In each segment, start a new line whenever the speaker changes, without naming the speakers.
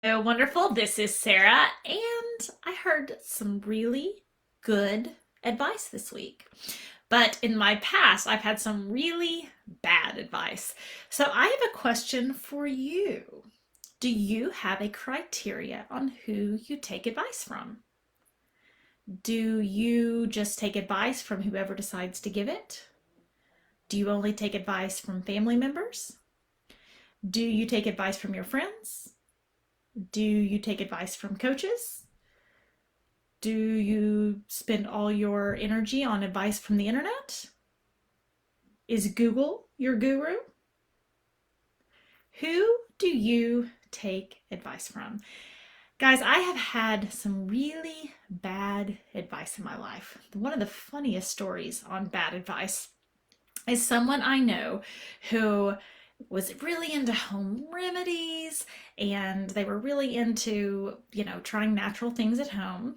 Oh, wonderful. This is Sarah, and I heard some really good advice this week. But in my past, I've had some really bad advice. So I have a question for you. Do you have a criteria on who you take advice from? Do you just take advice from whoever decides to give it? Do you only take advice from family members? Do you take advice from your friends? Do you take advice from coaches? Do you spend all your energy on advice from the internet? Is Google your guru? Who do you take advice from? Guys, I have had some really bad advice in my life. One of the funniest stories on bad advice is someone I know who was really into home remedies, and they were really into, trying natural things at home.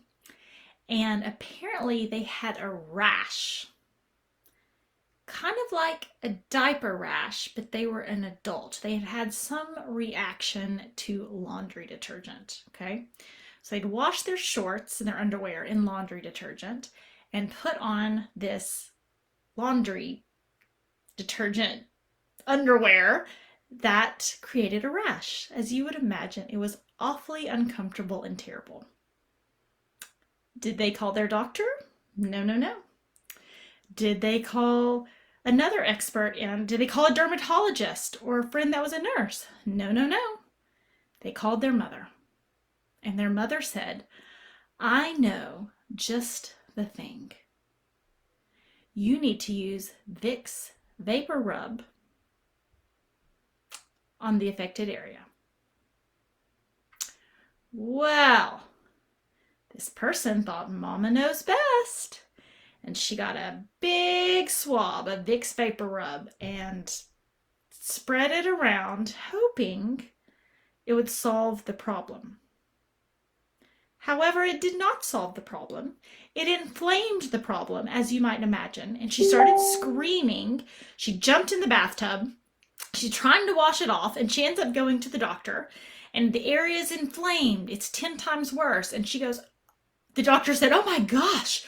And apparently they had a rash, kind of like a diaper rash, but they were an adult. They had had some reaction to laundry detergent. Okay. So they'd wash their shorts and their underwear in laundry detergent and put on this laundry detergent underwear that created a rash. As you would imagine, it was awfully uncomfortable and terrible. Did they call their doctor? No, no, no. Did they call another expert in? Did they call a dermatologist or a friend that was a nurse? No, no, no. They called their mother. And their mother said, I know just the thing. You need to use Vicks Vapor Rub on the affected area. Well, this person thought Mama knows best, and she got a big swab of Vicks Vapor Rub and spread it around, hoping it would solve the problem. However, it did not solve the problem. It inflamed the problem, as you might imagine, and she started screaming. She jumped in the bathtub. She's trying to wash it off, and she ends up going to the doctor, and the area is inflamed. It's 10 times worse. And she goes, the doctor said, oh my gosh,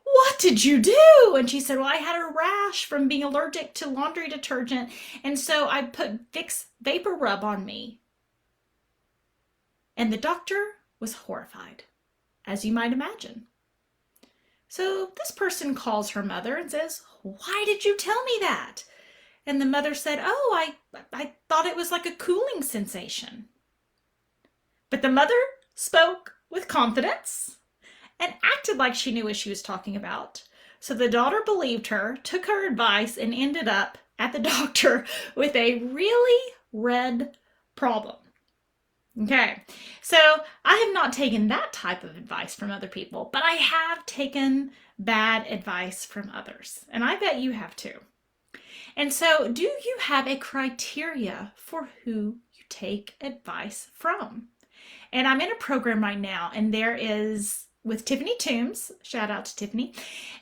what did you do? And she said, well, I had a rash from being allergic to laundry detergent, and so I put Vicks Vapor Rub on me. And the doctor was horrified, as you might imagine. So this person calls her mother and says, why did you tell me that? And the mother said, oh, I thought it was like a cooling sensation. But the mother spoke with confidence and acted like she knew what she was talking about. So the daughter believed her, took her advice, and ended up at the doctor with a really red problem. Okay, so I have not taken that type of advice from other people, but I have taken bad advice from others, and I bet you have too. And so, do you have a criteria for who you take advice from? And I'm in a program right now, and there is with Tiffany Toombs, shout out to Tiffany,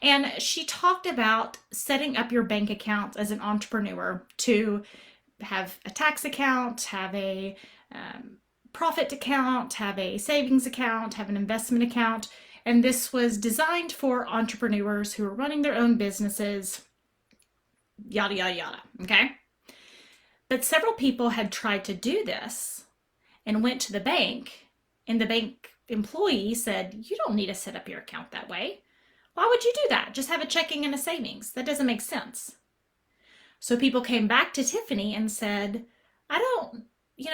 and she talked about setting up your bank account as an entrepreneur to have a tax account, have a profit account, have a savings account, have an investment account. And this was designed for entrepreneurs who are running their own businesses, yada, yada, yada. Okay. But several people had tried to do this and went to the bank, and the bank employee said, you don't need to set up your account that way. Why would you do that? Just have a checking and a savings. That doesn't make sense. So people came back to Tiffany and said,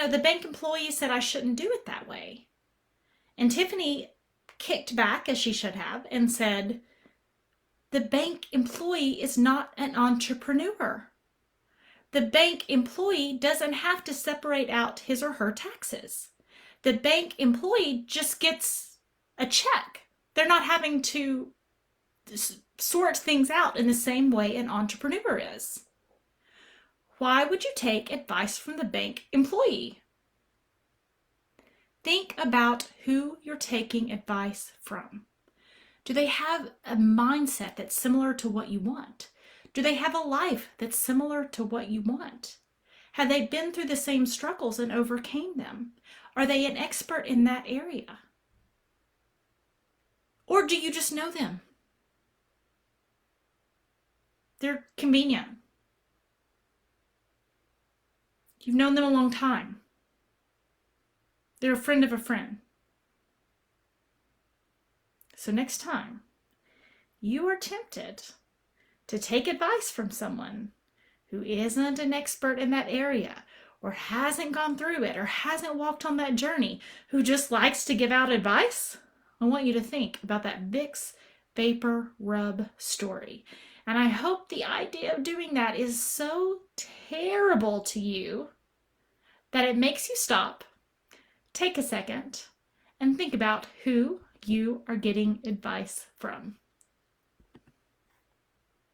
the bank employee said I shouldn't do it that way. And Tiffany kicked back, as she should have, and said, the bank employee is not an entrepreneur. The bank employee doesn't have to separate out his or her taxes. The bank employee just gets a check. They're not having to sort things out in the same way an entrepreneur is. Why would you take advice from the bank employee? Think about who you're taking advice from. Do they have a mindset that's similar to what you want? Do they have a life that's similar to what you want? Have they been through the same struggles and overcame them? Are they an expert in that area? Or do you just know them? They're convenient. You've known them a long time. They're a friend of a friend. So next time you are tempted to take advice from someone who isn't an expert in that area, or hasn't gone through it, or hasn't walked on that journey, who just likes to give out advice, I want you to think about that Vicks Vapor Rub story. And I hope the idea of doing that is so terrible to you that it makes you stop, take a second, and think about who you are getting advice from.